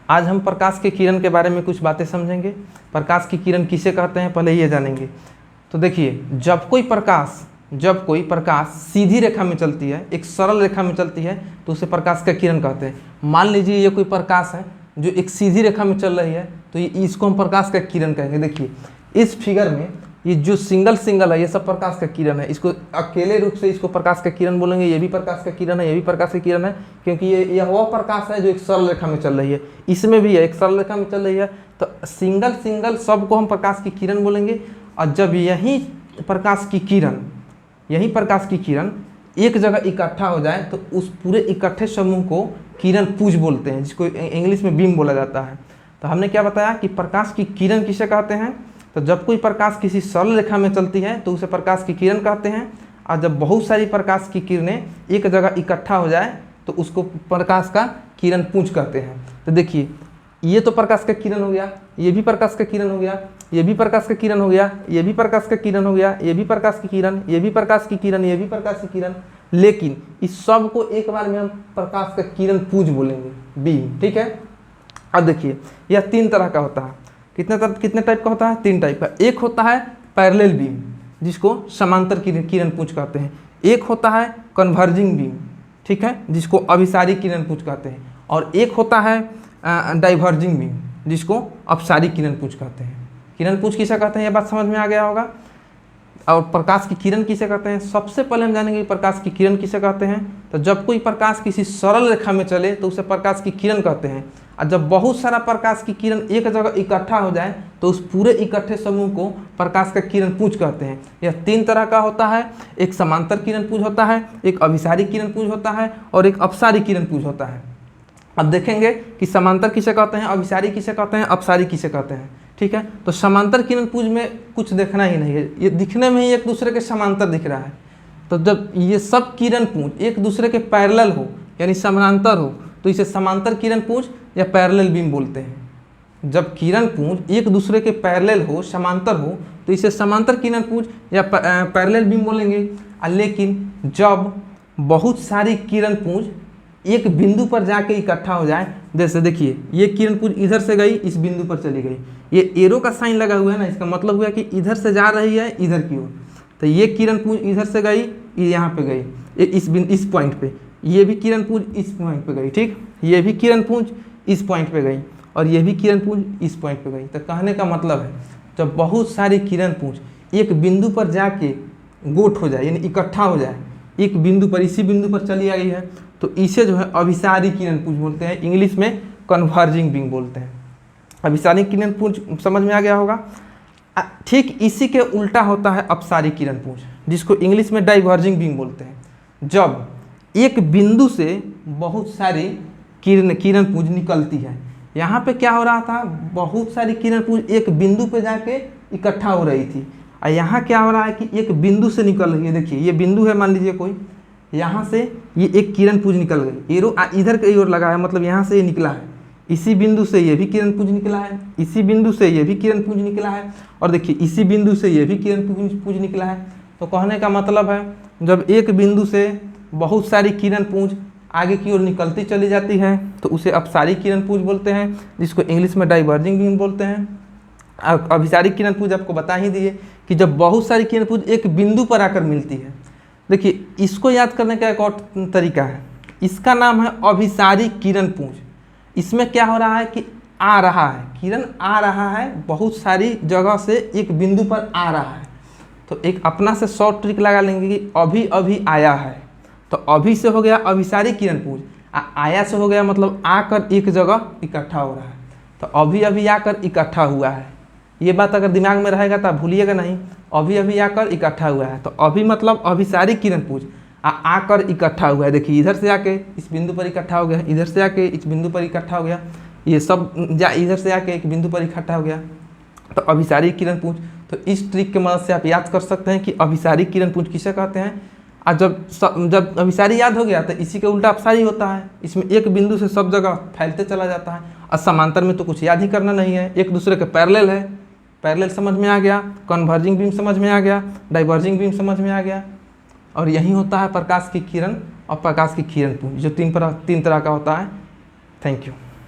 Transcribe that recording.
आज हम प्रकाश के किरण के बारे में कुछ बातें समझेंगे। प्रकाश की किरण किसे कहते हैं पहले ये जानेंगे। तो देखिए, जब कोई प्रकाश सीधी रेखा में चलती है, एक सरल रेखा में चलती है, तो उसे प्रकाश का किरण कहते हैं। मान लीजिए ये कोई प्रकाश है जो एक सीधी रेखा में चल रही है, तो ये इसको हम प्रकाश का किरण कहेंगे। देखिए इस फिगर में ये जो सिंगल है ये सब प्रकाश का किरण है। इसको अकेले रूप से इसको प्रकाश का किरण बोलेंगे। ये भी प्रकाश का किरण है, ये भी प्रकाश का किरण है, क्योंकि यह वह प्रकाश है जो एक सरल रेखा में चल रही है। इसमें भी है, एक सरल रेखा में चल रही है, तो सिंगल सबको हम प्रकाश की किरण बोलेंगे। और जब यही प्रकाश की किरण एक जगह इकट्ठा हो जाए तो उस पूरे इकट्ठे समूह को किरण पुंज बोलते हैं, जिसको इंग्लिश में बीम बोला जाता है। तो हमने क्या बताया कि प्रकाश की किरण किसे कहते हैं। तो जब कोई प्रकाश किसी सरल रेखा में चलती है तो उसे प्रकाश की किरण कहते हैं। और जब बहुत सारी प्रकाश की किरणें एक जगह इकट्ठा हो जाए तो उसको प्रकाश का किरण पुंज कहते हैं। तो देखिए, ये तो प्रकाश का किरण हो गया, ये भी प्रकाश का किरण हो गया, ये भी प्रकाश का किरण हो गया, ये भी प्रकाश का किरण हो गया, ये भी प्रकाश की किरण, ये भी प्रकाश की किरण, ये भी प्रकाश की किरण। लेकिन इस सब को एक बार में हम प्रकाश का किरण पुंज बोलेंगे, बीम। ठीक है। अब देखिए, यह 3 तरह का होता है। कितने टाइप का होता है? 3 टाइप का। एक होता है पैरेलल बीम, जिसको समांतर किरण पुंज कहते हैं। एक होता है कन्वर्जिंग बीम, ठीक है, जिसको अभिसारी किरण पुंज कहते हैं। और एक होता है डाइवर्जिंग बीम, जिसको अपसारी किरण पुंज कहते हैं। किरण पुंज किसे कहते हैं, यह बात समझ में आ गया होगा। और प्रकाश की किरण किसे कहते हैं, सबसे पहले हम जानेंगे प्रकाश की किरण किसे कहते हैं। तो जब कोई प्रकाश किसी सरल रेखा में चले तो उसे प्रकाश की किरण कहते हैं। और जब बहुत सारा प्रकाश की किरण एक जगह इकट्ठा हो जाए तो उस पूरे इकट्ठे समूह को प्रकाश का किरण पुंज कहते हैं। यह 3 तरह का होता है। एक समांतर किरण पुंज होता है, एक अभिसारी किरण पुंज होता है, और एक अपसारी किरण पुंज होता है। अब देखेंगे कि समांतर किसे कहते हैं, अभिसारी किसे कहते हैं, अपसारी किसे कहते हैं। ठीक है। तो समांतर किरण पुंज में कुछ देखना ही नहीं है, ये दिखने में ही एक दूसरे के समांतर दिख रहा है। तो जब ये सब किरण पुंज एक दूसरे के पैरेलल हो, यानी समानांतर हो, तो इसे समांतर किरण पुंज या पैरेलल बीम बोलते हैं। जब किरण पुंज एक दूसरे के पैरेलल हो, समांतर हो, तो इसे समांतर किरण पुंज या पैरेलल बीम बोलेंगे। लेकिन जब बहुत सारी किरण पुंज एक बिंदु पर जाके इकट्ठा हो जाए, जैसे देखिए ये किरण पुंज इधर से गई, इस बिंदु पर चली गई, ये एरो का साइन लगा हुआ है ना, इसका मतलब हुआ कि इधर से जा रही है इधर की ओर। तो ये किरण पुंज इधर से गई, ये यहाँ पे गई, ये इस पॉइंट पे, ये भी किरण पुंज इस पॉइंट पे गई। ठीक, ये भी किरण पुंज इस पॉइंट पे गई, और ये भी किरण पुंज इस पॉइंट पे गई। तो कहने का मतलब है, जब बहुत सारी किरण पुंज एक बिंदु पर जाके गोट हो जाए, यानी इकट्ठा हो जाए एक बिंदु पर, इसी बिंदु पर चली आई है, तो इसे जो है अभिसारी किरण पुंज बोलते हैं। इंग्लिश में कन्वर्जिंग बीम बोलते हैं। अभिसारी किरण पुंज समझ में आ गया होगा। ठीक इसी के उल्टा होता है अपसारी किरण पुंज, जिसको इंग्लिश में डाइवर्जिंग बीम बोलते हैं। जब एक बिंदु से बहुत सारी किरण पुंज निकलती है, यहाँ पे क्या हो रहा था, बहुत सारी किरण पुंज एक बिंदु पे जाके इकट्ठा हो रही थी, और यहाँ क्या हो रहा है कि एक बिंदु से निकल रही है। देखिए ये बिंदु है, मान लीजिए कोई, यहाँ से ये एक किरण पुंज निकल गई, एरो इधर की ओर लगा है, मतलब यहाँ से ये निकला है, इसी बिंदु से ये भी किरण पुंज निकला है, इसी बिंदु से ये भी किरण पुंज निकला है, और देखिए इसी बिंदु से ये भी किरण पुंज निकला है। तो कहने का मतलब है, जब एक बिंदु से बहुत सारी किरण पुंज आगे की ओर निकलती चली जाती है तो उसे अपसारी किरण पुंज बोलते हैं, जिसको इंग्लिश में डाइवर्जिंग बीम बोलते हैं। अभिसारी किरण पुंज आपको बता ही दिए कि जब बहुत सारी किरण पुंज एक बिंदु पर आकर मिलती है। देखिए इसको याद करने का एक और तरीका है, इसका नाम है अभिसारी किरण पुंज। इसमें क्या हो रहा है कि आ रहा है, किरण आ रहा है, बहुत सारी जगह से एक बिंदु पर आ रहा है। तो एक अपना से शॉर्ट ट्रिक लगा लेंगे कि अभी अभी आया है, तो अभी से हो गया अभिसारी किरण पुंज, आया से हो गया मतलब आकर एक जगह इकट्ठा हो रहा है। तो अभी अभी आकर इकट्ठा हुआ है, ये बात अगर दिमाग में रहेगा तो भूलिएगा नहीं। अभी अभी आकर इकट्ठा हुआ है, तो अभी मतलब अभिसारी किरण पुंज आकर इकट्ठा हुआ है। देखिए इधर से आके इस बिंदु पर इकट्ठा हो गया, इधर से आके इस बिंदु पर इकट्ठा हो गया, ये सब इधर से आके एक बिंदु पर इकट्ठा हो गया, तो अभिसारी किरण पुंज। तो इस ट्रिक की मदद से आप याद कर सकते हैं कि अभिसारी किरण पुंज किसे कहते हैं। और जब अभिसारी याद हो गया तो इसी के उल्टा अपसारी होता है, इसमें एक बिंदु से सब जगह फैलते चला जाता है। और समांतर में तो कुछ याद ही करना नहीं है, एक दूसरे के पैरेलल है। पैरेलल समझ में आ गया, कन्वर्जिंग बीम समझ में आ गया, डाइवर्जिंग बीम समझ में आ गया। और यही होता है प्रकाश की किरण और प्रकाश की किरण पुंज, जो तीन तरह का होता है। Thank you.